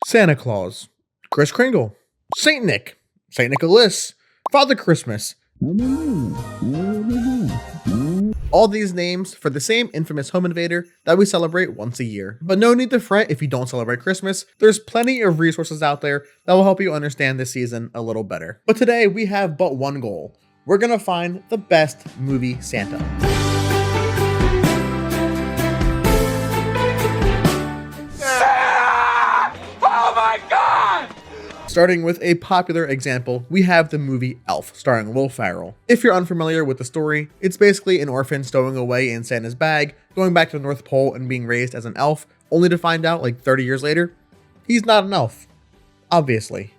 Santa Claus, Kris Kringle, Saint Nick, Saint Nicholas, Father Christmas. All these names for the same infamous home invader that we celebrate once a year. But no need to fret if you don't celebrate Christmas. There's plenty of resources out there that will help you understand this season a little better. But today we have but one goal. We're gonna find the best movie Santa. Oh my God! Starting with a popular example, we have the movie Elf, starring Will Ferrell. If you're unfamiliar with the story, it's basically an orphan stowing away in Santa's bag, going back to the North Pole and being raised as an elf, only to find out, like 30 years later, he's not an elf. Obviously.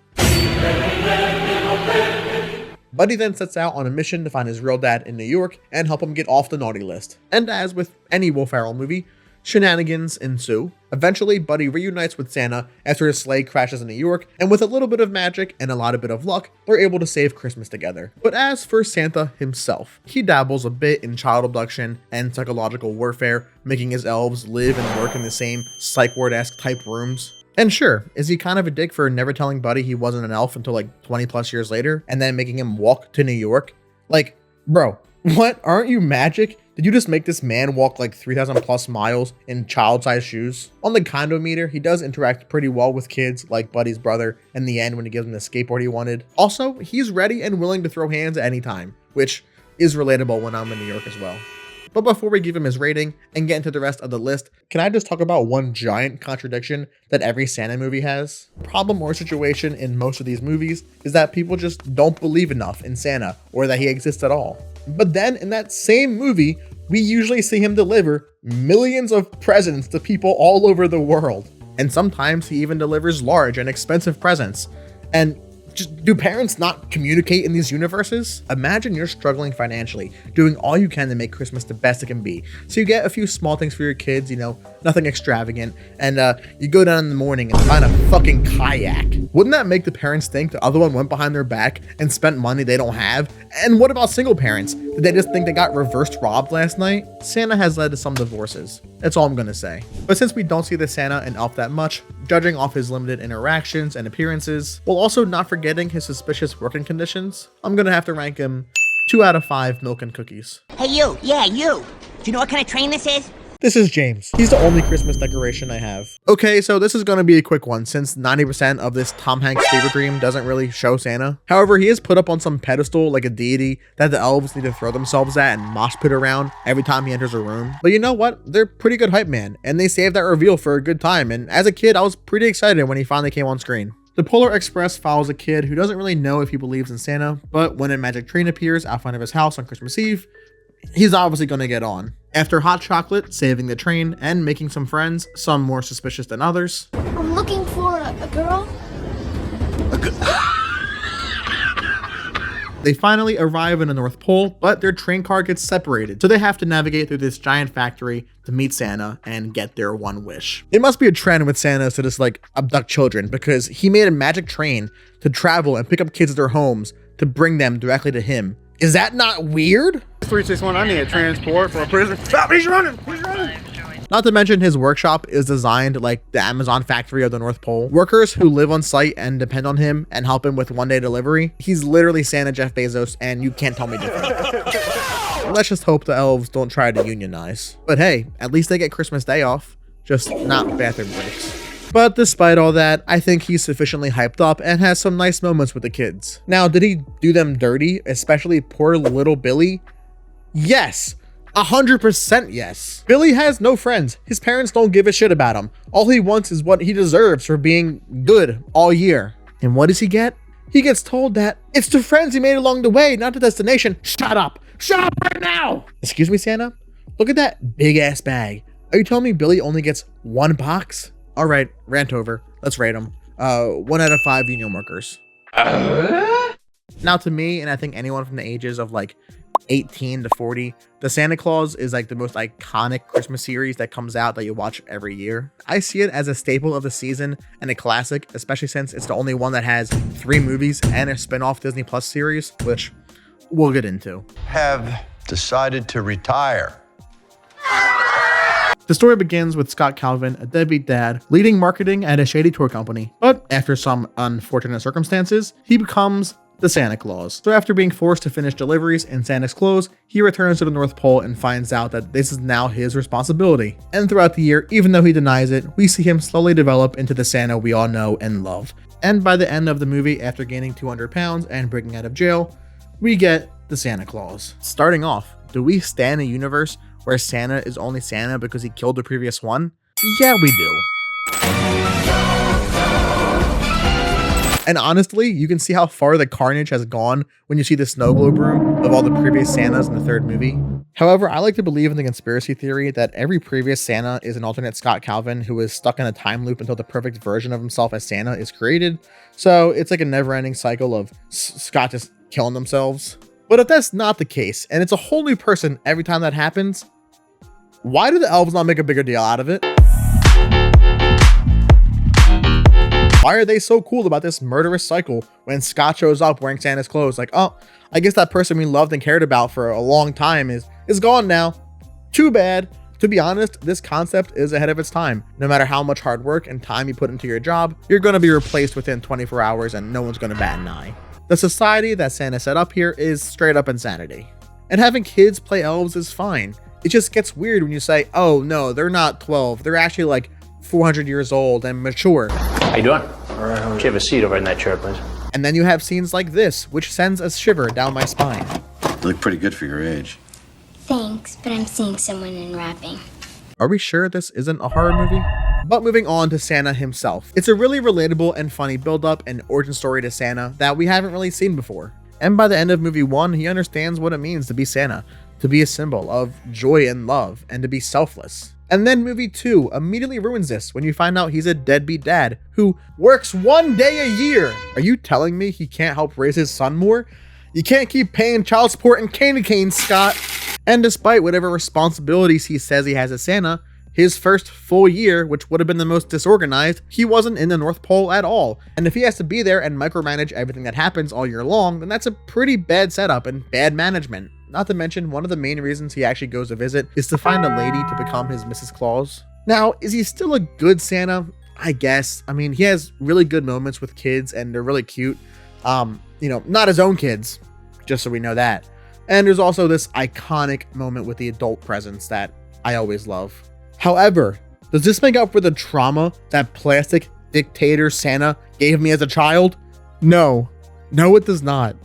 Buddy then sets out on a mission to find his real dad in New York and help him get off the naughty list. And as with any Will Ferrell movie, shenanigans ensue. Eventually, Buddy reunites with Santa after his sleigh crashes in New York, and with a little bit of magic and a bit of luck, they're able to save Christmas together. But as for Santa himself, he dabbles a bit in child abduction and psychological warfare, making his elves live and work in the same psych ward-esque type rooms. And sure, is he kind of a dick for never telling Buddy he wasn't an elf until like 20 plus years later, and then making him walk to New York? Like, bro, what? Aren't you magic? Did you just make this man walk like 3,000 plus miles in child-sized shoes? On the condo meter, he does interact pretty well with kids like Buddy's brother in the end when he gives him the skateboard he wanted. Also, he's ready and willing to throw hands at any time, which is relatable when I'm in New York as well. But before we give him his rating and get into the rest of the list, can I just talk about one giant contradiction that every Santa movie has? Problem or situation in most of these movies is that people just don't believe enough in Santa or that he exists at all. But then in that same movie, we usually see him deliver millions of presents to people all over the world. And sometimes he even delivers large and expensive presents. And just, do parents not communicate in these universes? Imagine you're struggling financially, doing all you can to make Christmas the best it can be. So you get a few small things for your kids, you know, nothing extravagant, and you go down in the morning and find a fucking kayak. Wouldn't that make the parents think the other one went behind their back and spent money they don't have? And what about single parents? Did they just think they got reversed robbed last night? Santa has led to some divorces. That's all I'm gonna say. But since we don't see the Santa and Elf that much, judging off his limited interactions and appearances, while also not forgetting his suspicious working conditions, I'm gonna have to rank him 2 out of 5 milk and cookies. Hey you, yeah you. Do you know what kind of train this is? This is James. He's the only Christmas decoration I have. Okay, so this is going to be a quick one since 90% of this Tom Hanks fever dream doesn't really show Santa. However, he is put up on some pedestal like a deity that the elves need to throw themselves at and mosh pit around every time he enters a room. But you know what? They're pretty good hype man, and they saved that reveal for a good time, and as a kid, I was pretty excited when he finally came on screen. The Polar Express follows a kid who doesn't really know if he believes in Santa, but when a magic train appears out front of his house on Christmas Eve, he's obviously going to get on. After hot chocolate, saving the train, and making some friends, some more suspicious than others, I'm looking for a girl. They finally arrive in the North Pole, but their train car gets separated, so they have to navigate through this giant factory to meet Santa and get their one wish. It must be a trend with Santa to just like abduct children, because he made a magic train to travel and pick up kids at their homes to bring them directly to him. Is that not weird? 361, I need a transport for a prisoner. Stop, he's running, he's running. Not to mention his workshop is designed like the Amazon factory of the North Pole. Workers who live on site and depend on him and help him with one-day delivery. He's literally Santa Jeff Bezos, and you can't tell me different. Let's just hope the elves don't try to unionize. But hey, at least they get Christmas Day off, just not bathroom breaks. But despite all that, I think he's sufficiently hyped up and has some nice moments with the kids. Now, did he do them dirty, especially poor little Billy? Yes, 100% yes. Billy has no friends. His parents don't give a shit about him. All he wants is what he deserves for being good all year. And what does he get? He gets told that it's the friends he made along the way, not the destination. Shut up! Shut up right now! Excuse me, Santa? Look at that big ass bag. Are you telling me Billy only gets one box? All right, rant over. Let's rate him. 1 out of 5 union workers. Now to me, and I think anyone from the ages of like 18 to 40, the Santa Claus is like the most iconic Christmas series that comes out that you watch every year. I see it as a staple of the season and a classic, especially since it's the only one that has 3 movies and a spin-off Disney Plus series, which we'll get into. Have decided to retire. The story begins with Scott Calvin, a deadbeat dad, leading marketing at a shady tour company. But after some unfortunate circumstances, he becomes the Santa Claus. So after being forced to finish deliveries in Santa's clothes, he returns to the North Pole and finds out that this is now his responsibility. And throughout the year, even though he denies it, we see him slowly develop into the Santa we all know and love. And by the end of the movie, after gaining 200 pounds and breaking out of jail, we get the Santa Claus. Starting off, do we stand a universe where Santa is only Santa because he killed the previous one? Yeah, we do. And honestly, you can see how far the carnage has gone when you see the snow globe room of all the previous Santas in the third movie. However, I like to believe in the conspiracy theory that every previous Santa is an alternate Scott Calvin who is stuck in a time loop until the perfect version of himself as Santa is created. So it's like a never-ending cycle of Scott just killing themselves. But if that's not the case, and it's a whole new person every time that happens, why do the elves not make a bigger deal out of it? Why are they so cool about this murderous cycle when Scott shows up wearing Santa's clothes? Like, oh, I guess that person we loved and cared about for a long time is gone now. Too bad. To be honest, this concept is ahead of its time. No matter how much hard work and time you put into your job, you're going to be replaced within 24 hours and no one's going to bat an eye. The society that Santa set up here is straight up insanity. And having kids play elves is fine. It just gets weird when you say, oh no, they're not 12. They're actually like 400 years old and mature. How you doing? All right. Can you have a seat over in that chair, please? And then you have scenes like this, which sends a shiver down my spine. You look pretty good for your age. Thanks, but I'm seeing someone in wrapping. Are we sure this isn't a horror movie? But moving on to Santa himself. It's a really relatable and funny build-up and origin story to Santa that we haven't really seen before. And by the end of movie 1, he understands what it means to be Santa, to be a symbol of joy and love, and to be selfless. And then movie 2 immediately ruins this when you find out he's a deadbeat dad who works 1 day a year. Are you telling me he can't help raise his son more? You can't keep paying child support and candy canes, Scott. And despite whatever responsibilities he says he has as Santa, his first full year, which would have been the most disorganized, he wasn't in the North Pole at all. And if he has to be there and micromanage everything that happens all year long, then that's a pretty bad setup and bad management. Not to mention, one of the main reasons he actually goes to visit is to find a lady to become his Mrs. Claus. Now, is he still a good Santa? I guess. I mean, he has really good moments with kids and they're really cute. Not his own kids, just so we know that. And there's also this iconic moment with the adult presents that I always love. However, does this make up for the trauma that plastic dictator Santa gave me as a child? No. No, it does not.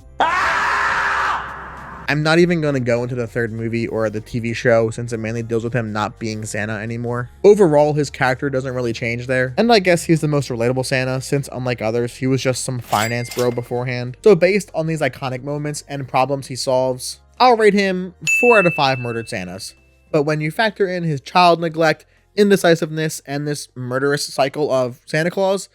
I'm not even going to go into the third movie or the TV show since it mainly deals with him not being Santa anymore. Overall, his character doesn't really change there. And I guess he's the most relatable Santa since, unlike others, he was just some finance bro beforehand. So based on these iconic moments and problems he solves, I'll rate him 4 out of 5 murdered Santas. But when you factor in his child neglect, indecisiveness, and this murderous cycle of Santa Claus,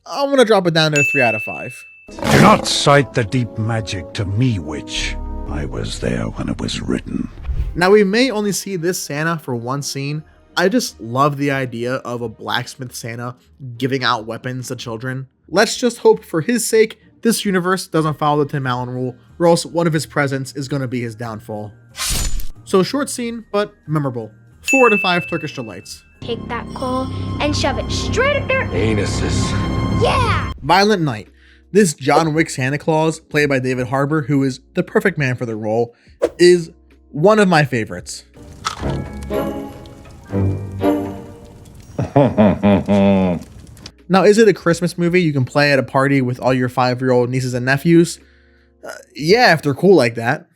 I'm going to drop it down to 3 out of 5. Do not cite the deep magic to me, witch. I was there when it was written. Now, we may only see this Santa for one scene. I just love the idea of a blacksmith Santa giving out weapons to children. Let's just hope for his sake this universe doesn't follow the Tim Allen rule, or else one of his presents is going to be his downfall. So short scene, but memorable. 4 out of 5 Turkish delights. Take that coal and shove it straight at their Anuses. Yeah! Violent Night. This John Wick Santa Claus, played by David Harbour, who is the perfect man for the role, is one of my favorites. Now, is it a Christmas movie you can play at a party with all your 5-year-old nieces and nephews? Yeah, if they're cool like that.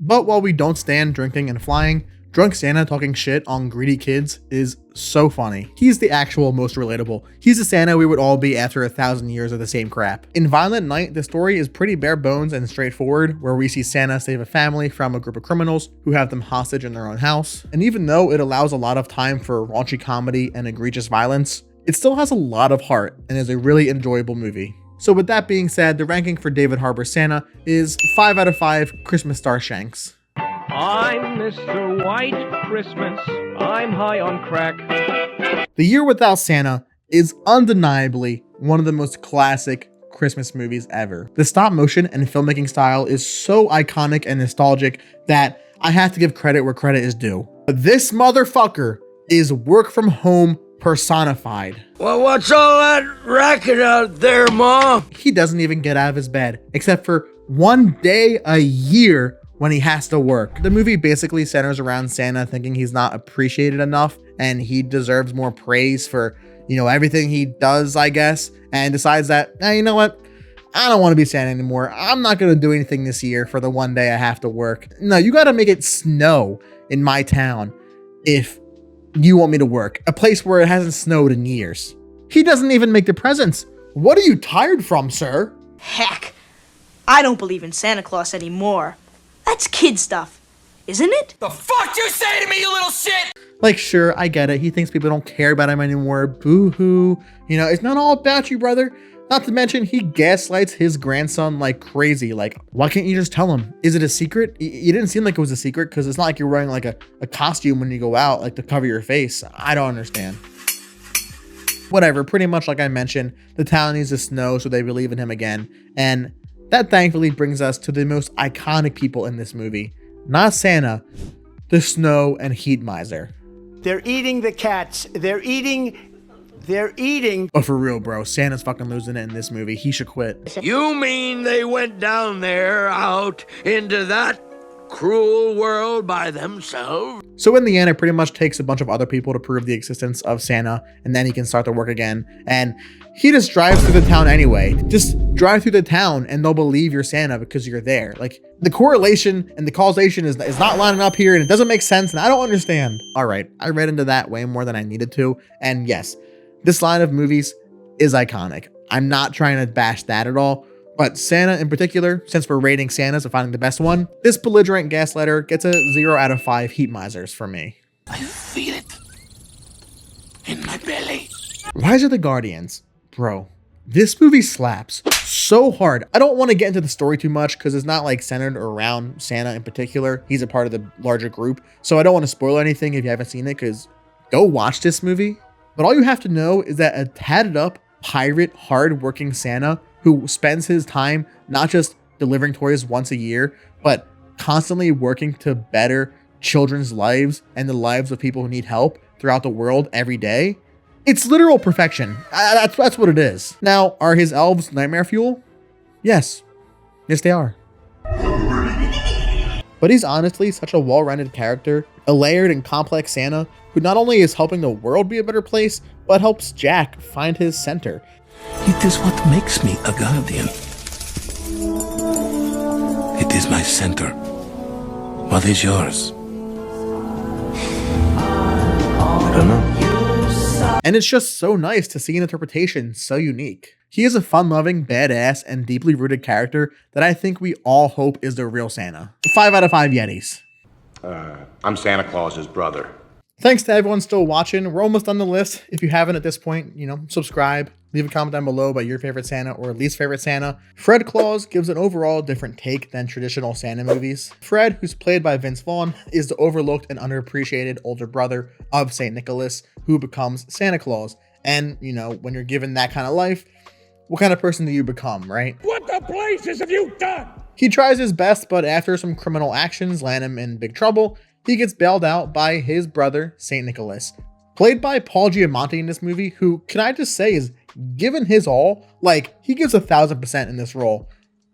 But while we don't stand drinking and flying, drunk Santa talking shit on greedy kids is so funny. He's the actual most relatable. He's the Santa we would all be after 1,000 years of the same crap. In Violent Night, the story is pretty bare bones and straightforward, where we see Santa save a family from a group of criminals who have them hostage in their own house. And even though it allows a lot of time for raunchy comedy and egregious violence, it still has a lot of heart and is a really enjoyable movie. So with that being said, the ranking for David Harbour Santa is 5 out of 5 Christmas star shanks. I'm Mr. White Christmas. I'm high on crack. The Year Without Santa is undeniably one of the most classic Christmas movies ever. The stop motion and filmmaking style is so iconic and nostalgic that I have to give credit where credit is due. But this motherfucker is work from home personified. Well, what's all that racket out there, Ma? He doesn't even get out of his bed, except for one day a year when he has to work. The movie basically centers around Santa thinking he's not appreciated enough and he deserves more praise for, everything he does, I guess, and decides that, you know what? I don't want to be Santa anymore. I'm not going to do anything this year for the one day I have to work. No, you got to make it snow in my town if you want me to work. A place where it hasn't snowed in years. He doesn't even make the presents. What are you tired from, sir? Heck, I don't believe in Santa Claus anymore. That's kid stuff, isn't it? The fuck you say to me, you little shit? Like, sure, I get it. He thinks people don't care about him anymore. Boo-hoo. It's not all about you, brother. Not to mention, he gaslights his grandson like crazy. Like, why can't you just tell him? Is it a secret? You didn't seem like it was a secret because it's not like you're wearing like a costume when you go out, like to cover your face. I don't understand. Whatever, pretty much like I mentioned, the town needs to snow so they believe in him again. And that thankfully brings us to the most iconic people in this movie. Not Santa, the snow and heat miser. They're eating the cats. They're eating. But for real, bro, Santa's fucking losing it in this movie. He should quit. You mean they went down there out into that cruel world by themselves? So in the end, it pretty much takes a bunch of other people to prove the existence of Santa, and then he can start to work again. And he just drives through the town anyway. Just drive through the town and they'll believe you're Santa because you're there. Like, the correlation and the causation is not lining up here, and it doesn't make sense, and I don't understand. All right, I read into that way more than I needed to, and yes, this line of movies is iconic. I'm not trying to bash that at all, but Santa in particular, since we're rating Santas and finding the best one, this belligerent gaslighter gets a 0 out of 5 heat misers for me. I feel it in my belly. Rise of the Guardians. Bro, this movie slaps so hard. I don't want to get into the story too much because it's not like centered around Santa in particular. He's a part of the larger group. So I don't want to spoil anything if you haven't seen it, because go watch this movie. But all you have to know is that a tatted up, pirate, hard-working Santa who spends his time not just delivering toys once a year, but constantly working to better children's lives and the lives of people who need help throughout the world every day. It's literal perfection. That's what it is. Now, are his elves nightmare fuel? Yes. Yes, they are. But he's honestly such a well-rounded character, a layered and complex Santa who not only is helping the world be a better place, but helps Jack find his center. It is what makes me a guardian. It is my center. What is yours? I don't know. And it's just so nice to see an interpretation so unique. He is a fun-loving, badass, and deeply rooted character that I think we all hope is the real Santa. 5 out of 5 Yetis. I'm Santa Claus's brother. Thanks to everyone still watching. We're almost on the list. If you haven't at this point, subscribe. Leave a comment down below about your favorite Santa or least favorite Santa. Fred Claus gives an overall different take than traditional Santa movies. Fred, who's played by Vince Vaughn, is the overlooked and underappreciated older brother of St. Nicholas, who becomes Santa Claus. And, when you're given that kind of life, what kind of person do you become, right? What the blazes have you done? He tries his best, but after some criminal actions land him in big trouble, he gets bailed out by his brother, St. Nicholas. Played by Paul Giamatti in this movie, who, can I just say, is given his all. Like, he gives 1,000% in this role.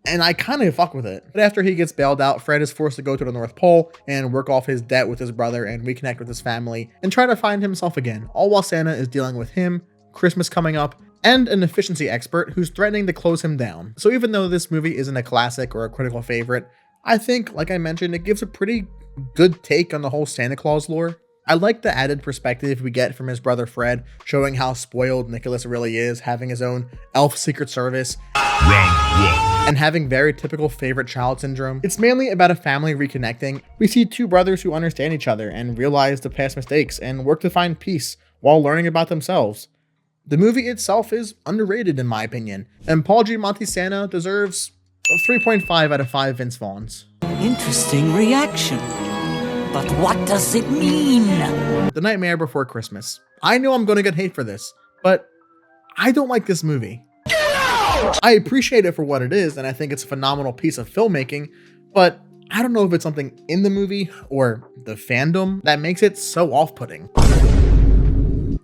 And I kind of fuck with it. But after he gets bailed out, Fred is forced to go to the North Pole and work off his debt with his brother and reconnect with his family and try to find himself again, all while Santa is dealing with him, Christmas coming up, and an efficiency expert who's threatening to close him down. So even though this movie isn't a classic or a critical favorite, I think, like I mentioned, it gives a pretty good take on the whole Santa Claus lore. I like the added perspective we get from his brother Fred, showing how spoiled Nicholas really is, having his own elf secret service, and having very typical favorite child syndrome. It's mainly about a family reconnecting. We see two brothers who understand each other and realize the past mistakes and work to find peace while learning about themselves. The movie itself is underrated in my opinion, and Paul Giamatti's Santa deserves a 3.5 out of 5 Vince Vaughns. Interesting reaction. But what does it mean? The Nightmare Before Christmas. I know I'm going to get hate for this, but I don't like this movie. I appreciate it for what it is, and I think it's a phenomenal piece of filmmaking, but I don't know if it's something in the movie or the fandom that makes it so off-putting.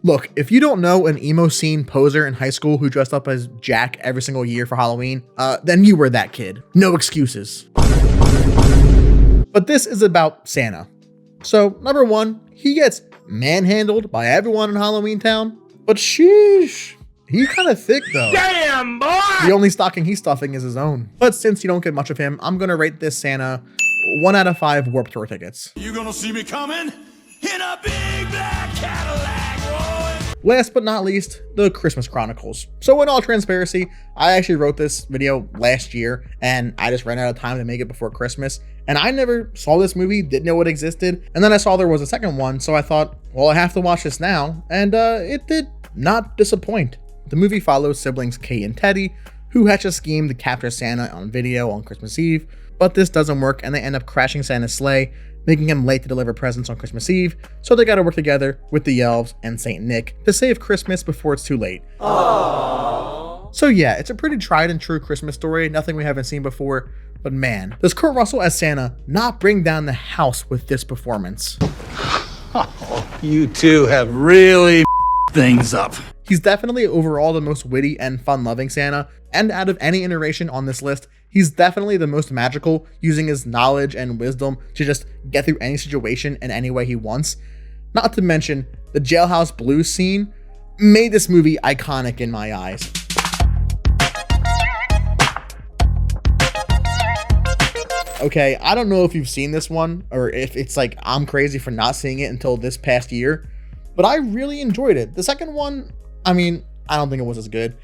Look, if you don't know an emo scene poser in high school who dressed up as Jack every single year for Halloween, then you were that kid. No excuses. But this is about Santa. So, number one, he gets manhandled by everyone in Halloween Town. But sheesh, he's kind of thick though. Damn, boy! The only stocking he's stuffing is his own. But since you don't get much of him, I'm gonna rate this Santa 1 out of 5 Warped Tour tickets. You gonna see me coming in a big black Cadillac, boy? Last but not least, the Christmas Chronicles. So in all transparency, I actually wrote this video last year and I just ran out of time to make it before Christmas. And I never saw this movie, didn't know it existed. And then I saw there was a second one, so I thought, well, I have to watch this now. And it did not disappoint. The movie follows siblings Kate and Teddy, who hatch a scheme to capture Santa on video on Christmas Eve. But this doesn't work and they end up crashing Santa's sleigh, making him late to deliver presents on Christmas Eve, so they gotta work together with the elves and Saint Nick to save Christmas before it's too late. Aww. So yeah, it's a pretty tried and true Christmas story, nothing we haven't seen before, but man, does Kurt Russell as Santa not bring down the house with this performance? Oh, you two have really things up. He's definitely overall the most witty and fun-loving Santa, and out of any iteration on this list, he's definitely the most magical, using his knowledge and wisdom to just get through any situation in any way he wants. Not to mention, the Jailhouse Blues scene made this movie iconic in my eyes. Okay, I don't know if you've seen this one, or if it's like I'm crazy for not seeing it until this past year, but I really enjoyed it. The second one, I mean, I don't think it was as good.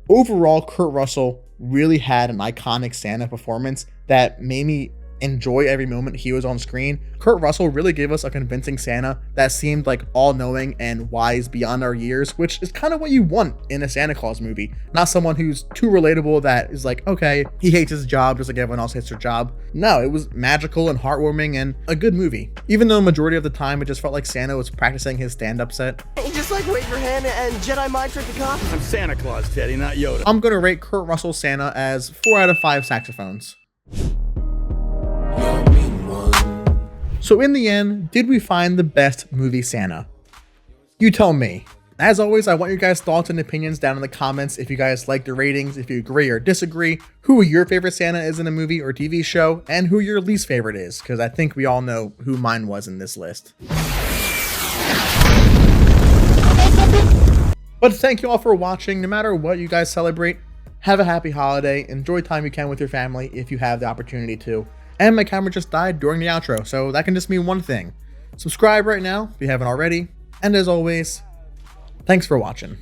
Overall, Kurt Russell really had an iconic Santa performance that made me enjoy every moment he was on screen. Kurt Russell really gave us a convincing Santa that seemed like all-knowing and wise beyond our years, which is kind of what you want in a Santa Claus movie. Not someone who's too relatable that is like, okay, he hates his job just like everyone else hates their job. No, it was magical and heartwarming and a good movie. Even though majority of the time it just felt like Santa was practicing his stand-up set. You just like wave your hand and Jedi mind trick the cops. I'm Santa Claus, Teddy, not Yoda. I'm gonna rate Kurt Russell's Santa as 4 out of 5 saxophones. So in the end, did we find the best movie Santa? You tell me. As always, I want your guys' thoughts and opinions down in the comments. If you guys like the ratings, if you agree or disagree, who your favorite Santa is in a movie or TV show, and who your least favorite is, because I think we all know who mine was in this list. But thank you all for watching. No matter what you guys celebrate, have a happy holiday. Enjoy time you can with your family if you have the opportunity to. And my camera just died during the outro, so that can just mean one thing. Subscribe right now if you haven't already. And as always, thanks for watching.